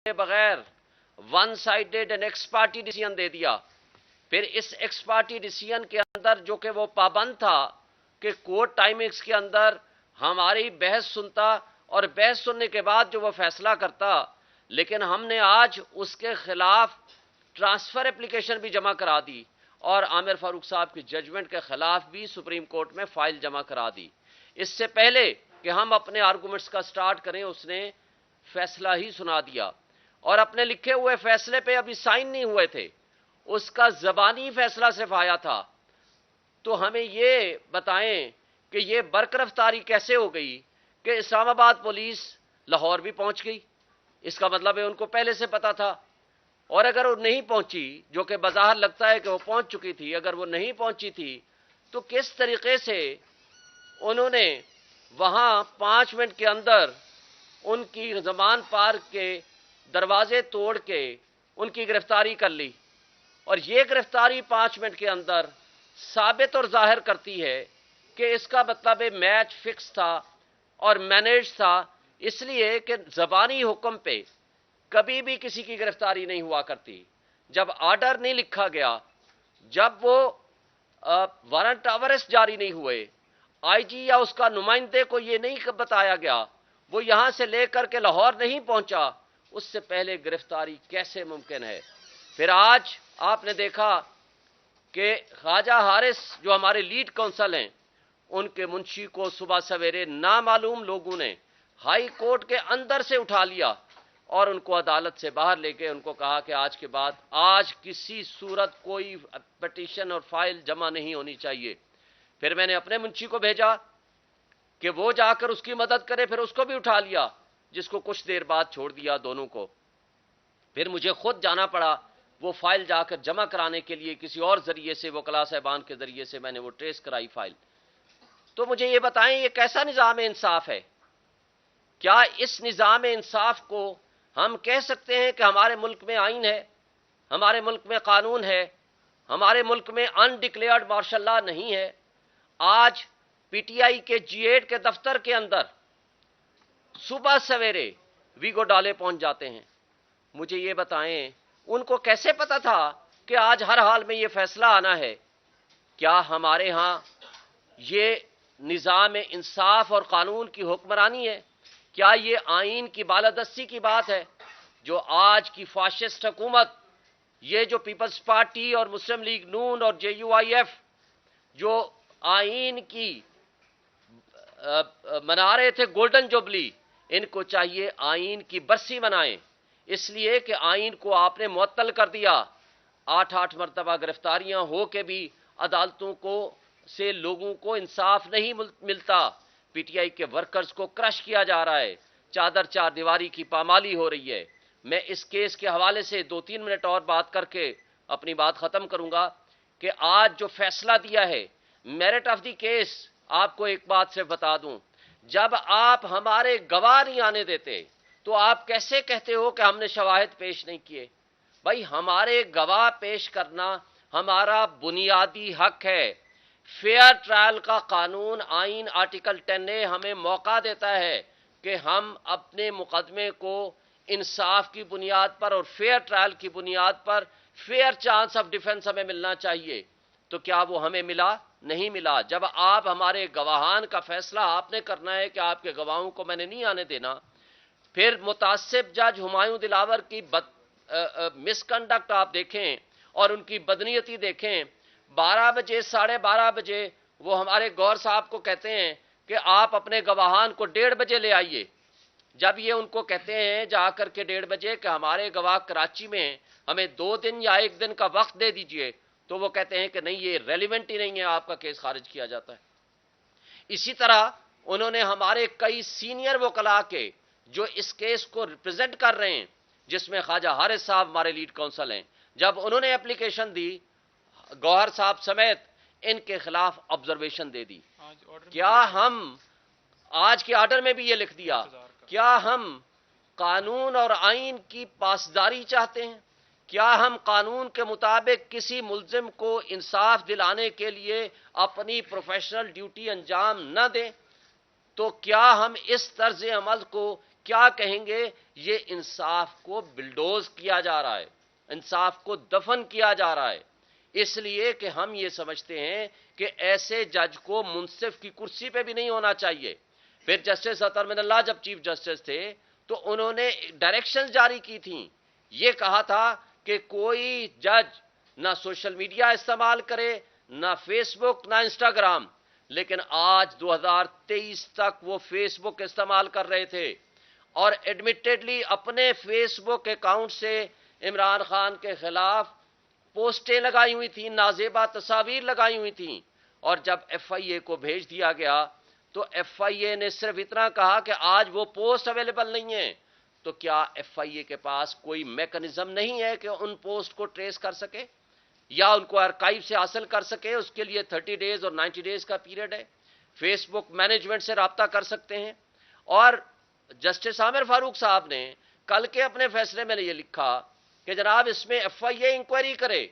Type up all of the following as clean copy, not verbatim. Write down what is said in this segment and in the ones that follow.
بغیر one sided and ex parte decision دے دیا. پھر اس ایکس پارٹی ڈیسیژن کے اندر جو کہ وہ پابند تھا کہ کورٹ ٹائمنگز کے اندر ہماری بحث سنتا اور بحث سننے کے بعد جو وہ فیصلہ کرتا، لیکن ہم نے آج اس کے خلاف ٹرانسفر اپلیکیشن بھی جمع کرا دی اور عامر فاروق صاحب کی ججمنٹ کے خلاف بھی سپریم کورٹ میں فائل جمع کرا دی. اس سے پہلے کہ ہم اپنے آرگومنٹس کا سٹارٹ کریں اس نے فیصلہ ہی سنا دیا، اور اپنے لکھے ہوئے فیصلے پہ ابھی سائن نہیں ہوئے تھے، اس کا زبانی فیصلہ صرف آیا تھا. تو ہمیں یہ بتائیں کہ یہ برقرفتاری کیسے ہو گئی کہ اسلام آباد پولیس لاہور بھی پہنچ گئی؟ اس کا مطلب ہے ان کو پہلے سے پتا تھا. اور اگر وہ نہیں پہنچی، جو کہ بظاہر لگتا ہے کہ وہ پہنچ چکی تھی، اگر وہ نہیں پہنچی تھی تو کس طریقے سے انہوں نے وہاں 5 منٹ کے اندر ان کی زمان پارک کے دروازے توڑ کے ان کی گرفتاری کر لی؟ اور یہ گرفتاری 5 منٹ کے اندر ثابت اور ظاہر کرتی ہے کہ اس کا مطلب میچ فکس تھا اور مینیج تھا، اس لیے کہ زبانی حکم پہ کبھی بھی کسی کی گرفتاری نہیں ہوا کرتی. جب آرڈر نہیں لکھا گیا، جب وہ وارنٹ آف ارسٹ جاری نہیں ہوئے، آئی جی یا اس کا نمائندے کو یہ نہیں بتایا گیا، وہ یہاں سے لے کر کے لاہور نہیں پہنچا، اس سے پہلے گرفتاری کیسے ممکن ہے؟ پھر آج آپ نے دیکھا کہ خواجہ حارث جو ہمارے لیڈ کونسل ہیں، ان کے منشی کو صبح سویرے نامعلوم لوگوں نے ہائی کورٹ کے اندر سے اٹھا لیا اور ان کو عدالت سے باہر لے کے ان کو کہا کہ آج کے بعد آج کسی صورت کوئی پٹیشن اور فائل جمع نہیں ہونی چاہیے. پھر میں نے اپنے منشی کو بھیجا کہ وہ جا کر اس کی مدد کرے، پھر اس کو بھی اٹھا لیا، جس کو کچھ دیر بعد چھوڑ دیا دونوں کو. پھر مجھے خود جانا پڑا وہ فائل جا کر جمع کرانے کے لیے، کسی اور ذریعے سے، وکلاء صاحبان کے ذریعے سے میں نے وہ ٹریس کرائی فائل. تو مجھے یہ بتائیں یہ کیسا نظام انصاف ہے؟ کیا اس نظام انصاف کو ہم کہہ سکتے ہیں کہ ہمارے ملک میں آئین ہے، ہمارے ملک میں قانون ہے، ہمارے ملک میں انڈکلیئرڈ مارشل لا نہیں ہے؟ آج پی ٹی آئی کے G8 کے دفتر کے اندر صبح سویرے ویگو ڈالے پہنچ جاتے ہیں. مجھے یہ بتائیں ان کو کیسے پتا تھا کہ آج ہر حال میں یہ فیصلہ آنا ہے؟ کیا ہمارے ہاں یہ نظام انصاف اور قانون کی حکمرانی ہے؟ کیا یہ آئین کی بالادستی کی بات ہے جو آج کی فاشسٹ حکومت، یہ جو پیپلز پارٹی اور مسلم لیگ نون اور JUIF جو آئین کی منا رہے تھے گولڈن جوبلی، ان کو چاہیے آئین کی برسی منائیں، اس لیے کہ آئین کو آپ نے معطل کر دیا. 8 مرتبہ گرفتاریاں ہو کے بھی عدالتوں کو سے لوگوں کو انصاف نہیں ملتا. پی ٹی آئی کے ورکرز کو کرش کیا جا رہا ہے، چادر چار دیواری کی پامالی ہو رہی ہے. میں اس کیس کے حوالے سے 2-3 منٹ اور بات کر کے اپنی بات ختم کروں گا کہ آج جو فیصلہ دیا ہے میرٹ آف دی کیس. آپ کو ایک بات سے بتا دوں، جب آپ ہمارے گواہ نہیں آنے دیتے تو آپ کیسے کہتے ہو کہ ہم نے شواہد پیش نہیں کیے؟ بھائی ہمارے گواہ پیش کرنا ہمارا بنیادی حق ہے. فیئر ٹرائل کا قانون آئین آرٹیکل 10A ہمیں موقع دیتا ہے کہ ہم اپنے مقدمے کو انصاف کی بنیاد پر اور فیئر ٹرائل کی بنیاد پر فیئر چانس آف ڈیفنس ہمیں ملنا چاہیے. تو کیا وہ ہمیں ملا؟ نہیں ملا. جب آپ ہمارے گواہان کا فیصلہ آپ نے کرنا ہے کہ آپ کے گواہوں کو میں نے نہیں آنے دینا. پھر متعصب جج ہمایوں دلاور کی مس کنڈکٹ آپ دیکھیں اور ان کی بدنیتی دیکھیں. 12 بجے 12:30 بجے وہ ہمارے گور صاحب کو کہتے ہیں کہ آپ اپنے گواہان کو 1:30 بجے لے آئیے. جب یہ ان کو کہتے ہیں جا کر کے 1:30 بجے کہ ہمارے گواہ کراچی میں ہیں، ہمیں 2 دن یا 1 دن کا وقت دے دیجئے، تو وہ کہتے ہیں کہ نہیں یہ ریلیونٹ ہی نہیں ہے، آپ کا کیس خارج کیا جاتا ہے. اسی طرح انہوں نے ہمارے کئی سینئر وکلاء کے جو اس کیس کو ریپرزینٹ کر رہے ہیں، جس میں خواجہ حارث صاحب ہمارے لیڈ کونسل ہیں، جب انہوں نے اپلیکیشن دی گوہر صاحب سمیت ان کے خلاف آبزرویشن دے دی. کیا ہم آج کے آرڈر میں بھی یہ لکھ دیا، کیا ہم قانون اور آئین کی پاسداری چاہتے ہیں؟ کیا ہم قانون کے مطابق کسی ملزم کو انصاف دلانے کے لیے اپنی پروفیشنل ڈیوٹی انجام نہ دیں؟ تو کیا ہم اس طرز عمل کو کیا کہیں گے؟ یہ انصاف کو بلڈوز کیا جا رہا ہے، انصاف کو دفن کیا جا رہا ہے، اس لیے کہ ہم یہ سمجھتے ہیں کہ ایسے جج کو منصف کی کرسی پہ بھی نہیں ہونا چاہیے۔ پھر جسٹس اطہر من اللہ جب چیف جسٹس تھے تو انہوں نے ڈائریکشن جاری کی تھیں، یہ کہا تھا کہ کوئی جج نہ سوشل میڈیا استعمال کرے، نہ فیس بک، نہ انسٹاگرام، لیکن آج 2023 تک وہ فیس بک استعمال کر رہے تھے اور ایڈمیٹڈلی اپنے فیس بک اکاؤنٹ سے عمران خان کے خلاف پوسٹیں لگائی ہوئی تھیں، نازیبہ تصاویر لگائی ہوئی تھیں، اور جب ایف آئی اے کو بھیج دیا گیا تو ایف آئی اے نے صرف اتنا کہا کہ آج وہ پوسٹ اویلیبل نہیں ہے۔ تو کیا ایف آئی اے کے پاس کوئی میکنزم نہیں ہے کہ ان پوسٹ کو ٹریس کر سکے یا ان کو آرکائیو سے حاصل کر سکے؟ اس کے لیے 30 ڈیز اور 90 ڈیز کا پیریڈ ہے، فیس بک مینجمنٹ سے رابطہ کر سکتے ہیں۔ اور جسٹس عامر فاروق صاحب نے کل کے اپنے فیصلے میں یہ لکھا کہ جناب اس میں ایف آئی اے انکوائری کرے۔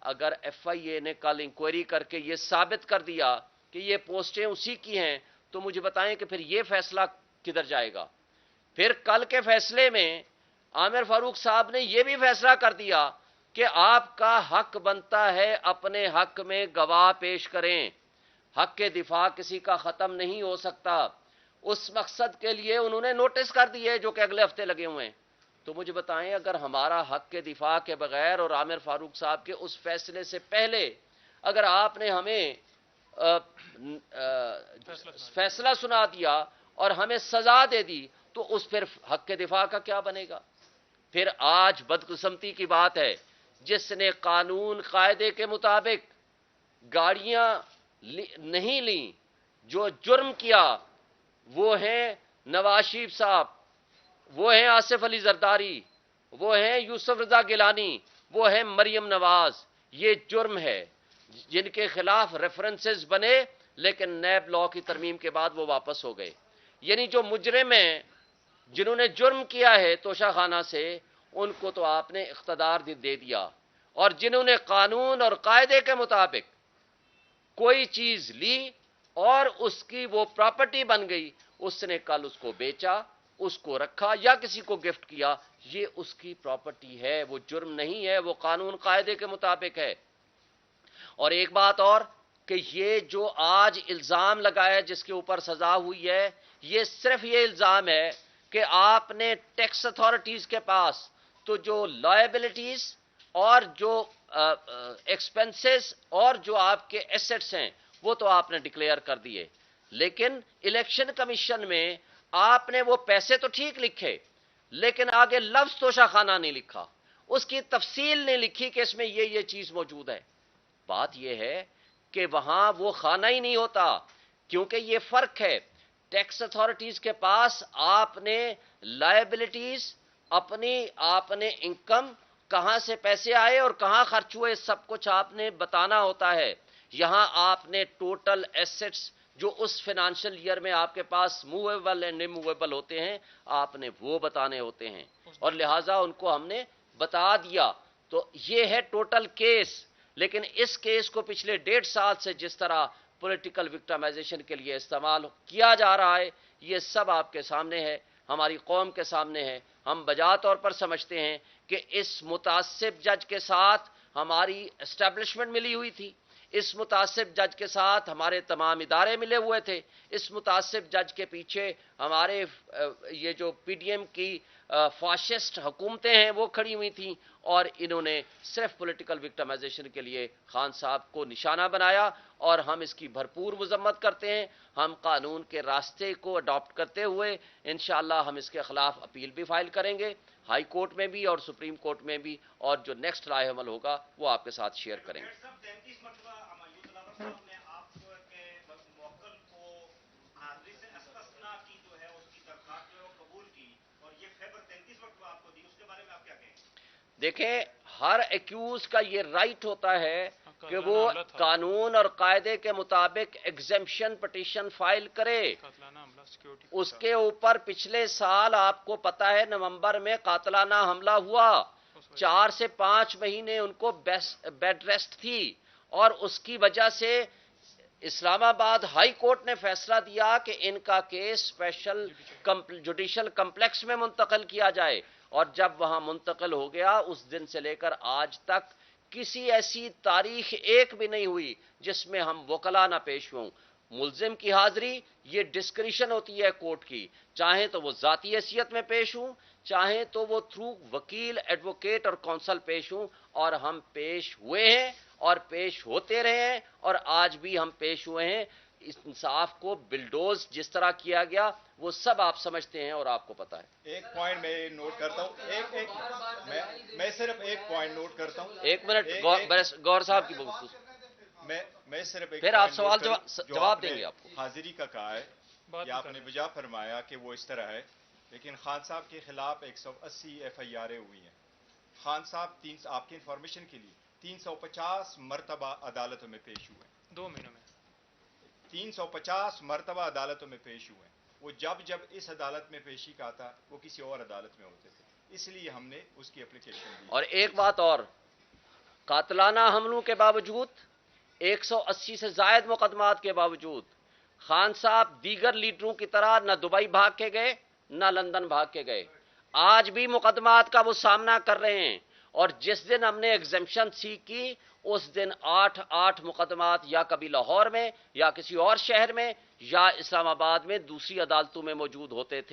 اگر ایف آئی اے نے کل انکوائری کر کے یہ ثابت کر دیا کہ یہ پوسٹیں اسی کی ہیں تو مجھے بتائیں کہ پھر یہ فیصلہ کدھر جائے گا؟ پھر کل کے فیصلے میں عامر فاروق صاحب نے یہ بھی فیصلہ کر دیا کہ آپ کا حق بنتا ہے اپنے حق میں گواہ پیش کریں، حق کے دفاع کسی کا ختم نہیں ہو سکتا۔ اس مقصد کے لیے انہوں نے نوٹس کر دیے جو کہ اگلے ہفتے لگے ہوئے ہیں۔ تو مجھے بتائیں اگر ہمارا حق کے دفاع کے بغیر اور عامر فاروق صاحب کے اس فیصلے سے پہلے اگر آپ نے ہمیں فیصلہ سنا دیا اور ہمیں سزا دے دی تو اس پھر حق کے دفاع کا کیا بنے گا؟ پھر آج بدقسمتی کی بات ہے جس نے قانون قاعدے کے مطابق گاڑیاں نہیں لیں، جو جرم کیا، وہ ہیں نواز شریف صاحب، وہ ہیں آصف علی زرداری، وہ ہیں یوسف رضا گیلانی، وہ ہیں مریم نواز۔ یہ جرم ہے جن کے خلاف ریفرنسز بنے لیکن نیب لا کی ترمیم کے بعد وہ واپس ہو گئے۔ یعنی جو مجرم ہیں جنہوں نے جرم کیا ہے توشہ خانہ سے، ان کو تو آپ نے اقتدار دے دیا، اور جنہوں نے قانون اور قاعدے کے مطابق کوئی چیز لی اور اس کی وہ پراپرٹی بن گئی، اس نے کل اس کو بیچا، اس کو رکھا یا کسی کو گفٹ کیا، یہ اس کی پراپرٹی ہے، وہ جرم نہیں ہے، وہ قانون قاعدے کے مطابق ہے۔ اور ایک بات اور کہ یہ جو آج الزام لگایا جس کے اوپر سزا ہوئی ہے، یہ صرف یہ الزام ہے کہ آپ نے ٹیکس اتھارٹیز کے پاس تو جو لائبلٹیز اور جو ایکسپنسز اور جو آپ کے ایسٹس ہیں وہ تو آپ نے ڈکلیئر کر دیے، لیکن الیکشن کمیشن میں آپ نے وہ پیسے تو ٹھیک لکھے لیکن آگے لفظ توشہ خانہ نہیں لکھا، اس کی تفصیل نہیں لکھی کہ اس میں یہ چیز موجود ہے۔ بات یہ ہے کہ وہاں وہ خانہ ہی نہیں ہوتا، کیونکہ یہ فرق ہے۔ ٹیکس اتھارٹیز کے پاس آپ نے لائبلٹیز اپنی، آپ نے انکم کہاں سے پیسے آئے اور کہاں خرچ ہوئے سب کچھ آپ نے بتانا ہوتا ہے۔ یہاں آپ نے ٹوٹل ایسٹس جو اس فائنانشل ایئر میں آپ کے پاس موویبل اینڈ اموویبل ہوتے ہیں آپ نے وہ بتانے ہوتے ہیں، اور لہٰذا ان کو ہم نے بتا دیا۔ تو یہ ہے ٹوٹل کیس، لیکن اس کیس کو پچھلے 1.5 سال سے جس طرح پولیٹیکل وکٹمائزیشن کے لیے استعمال کیا جا رہا ہے یہ سب آپ کے سامنے ہے، ہماری قوم کے سامنے ہے۔ ہم بجا طور پر سمجھتے ہیں کہ اس متعصب جج کے ساتھ ہماری اسٹیبلشمنٹ ملی ہوئی تھی، اس متعصب جج کے ساتھ ہمارے تمام ادارے ملے ہوئے تھے، اس متعصب جج کے پیچھے ہمارے یہ جو پی ڈی ایم کی فاشسٹ حکومتیں ہیں وہ کھڑی ہوئی تھیں، اور انہوں نے صرف پولیٹیکل وکٹمائزیشن کے لیے خان صاحب کو نشانہ بنایا، اور ہم اس کی بھرپور مذمت کرتے ہیں۔ ہم قانون کے راستے کو اڈاپٹ کرتے ہوئے انشاءاللہ ہم اس کے خلاف اپیل بھی فائل کریں گے، ہائی کورٹ میں بھی اور سپریم کورٹ میں بھی، اور جو نیکسٹ رائے عمل ہوگا وہ آپ کے ساتھ شیئر کریں گے۔ دیکھیں ہر ایکیوز کا یہ رائٹ ہوتا ہے کہ وہ قانون اور قاعدے کے مطابق ایگزمپشن پٹیشن فائل کرے۔ اس کے اوپر پچھلے سال آپ کو پتا ہے نومبر میں قاتلانہ حملہ ہوا، 4 سے 5 مہینے ان کو بیڈ ریسٹ تھی، اور اس کی وجہ سے اسلام آباد ہائی کورٹ نے فیصلہ دیا کہ ان کا کیس اسپیشل جوڈیشل کمپلیکس میں منتقل کیا جائے، اور جب وہاں منتقل ہو گیا اس دن سے لے کر آج تک کسی ایسی تاریخ ایک بھی نہیں ہوئی جس میں ہم وکلا نہ پیش ہوں۔ ملزم کی حاضری یہ ڈسکریشن ہوتی ہے کورٹ کی، چاہیں تو وہ ذاتی حیثیت میں پیش ہوں، چاہیں تو وہ تھرو وکیل، ایڈوکیٹ اور کونسل پیش ہوں، اور ہم پیش ہوئے ہیں اور پیش ہوتے رہے ہیں، اور آج بھی ہم پیش ہوئے ہیں۔ اس انصاف کو بلڈوز جس طرح کیا گیا وہ سب آپ سمجھتے ہیں اور آپ کو پتا ہے۔ ایک پوائنٹ میں نوٹ کرتا ہوں، میں صرف ایک پوائنٹ نوٹ کرتا ہوں۔ ایک منٹ گور صاحب کی بات، میں صرف ایک پھر آپ سوال جواب دیں گے۔ آپ کو حاضری کا کہا ہے کہ آپ نے بجا فرمایا کہ وہ اس طرح ہے، لیکن خان صاحب کے خلاف 180 ایف آئی آریں ہوئی ہیں۔ خان صاحب آپ کی انفارمیشن کے لیے 350 مرتبہ عدالتوں میں پیش ہوئے ہیں، 2 مہینوں میں 350 مرتبہ عدالتوں میں پیش ہوئے ہیں۔ وہ جب اس عدالت میں پیشی کا تھا وہ کسی اور عدالت میں ہوتے تھے، اس لیے ہم نے اس کی اپلیکیشن دی۔ اور ایک بات اور، قاتلانہ حملوں کے باوجود، 180 سے زائد مقدمات کے باوجود، خان صاحب دیگر لیڈروں کی طرح نہ دبئی بھاگ کے گئے نہ لندن بھاگ کے گئے، آج بھی مقدمات کا وہ سامنا کر رہے ہیں۔ اور جس دن ہم نے ایگزمپشن سیک کی اس دن 8 مقدمات یا کبھی لاہور میں یا کسی اور شہر میں یا اسلام آباد میں دوسری عدالتوں میں موجود ہوتے تھے۔